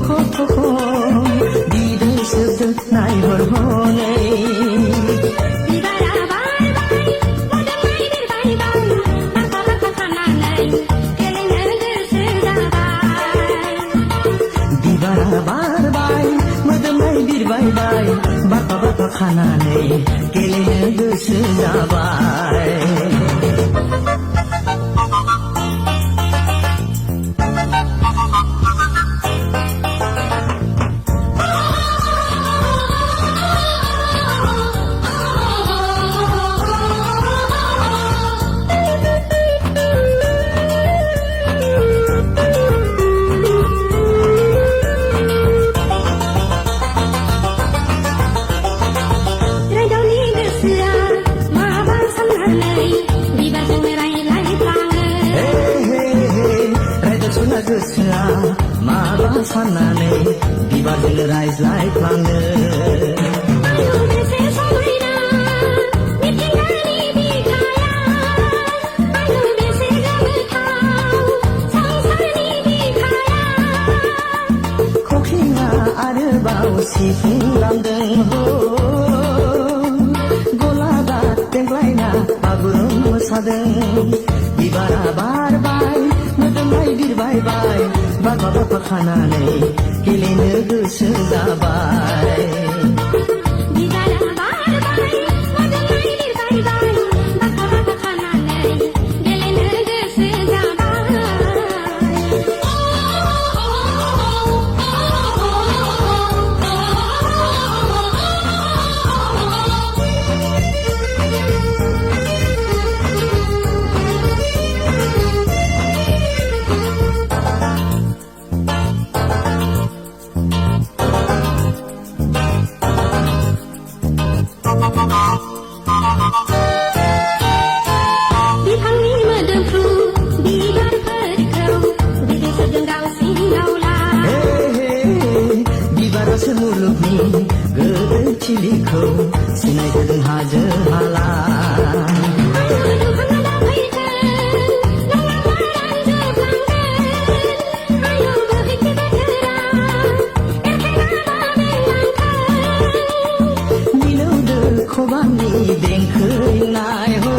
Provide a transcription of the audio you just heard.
थख' बिदै सोबदों नायहर हनै बिबारा बारबाय मोदोमनाय बिरबायबाय बाफा बाफा खानानै गेलेनो गोसो जाबाय बिबारा बारबाय मोदोमनाय बिरबायबाय बाफा बाफा खानानै गेलेनो गोसो जाबाय गोसोआ माबा साननानै बिबारजों रायज्लायफ्लाङो आयौ बेसे समायना मिथिंगानि बिखाया आयौ बेसे गोमोथाव संसारनि बिखाया खख्लिङा आरोबाव सिफिनलांदों हो गलाबा देंग्लायना बागुरुम मोसादों बिबारा बारबाय मोदोमनाय बिरबायबाय बाफा बाफा खानानै गेलेनो गोसो जाबाय बिबारा बारबाय मोदोमनाय बिरबायबाय बाफा बाफा खानानै गेलेनो गोसो जाबाय बिफांनि मोदोमफ्रु बिबारफोरखौ बिदै सोबदों दाउसिन दाउला बिबारासो मुलुगनि गोदैथिलिखौ सिनायहोदों हाजो हाला मिलौदो खबामनि देंखो रिंनाय हो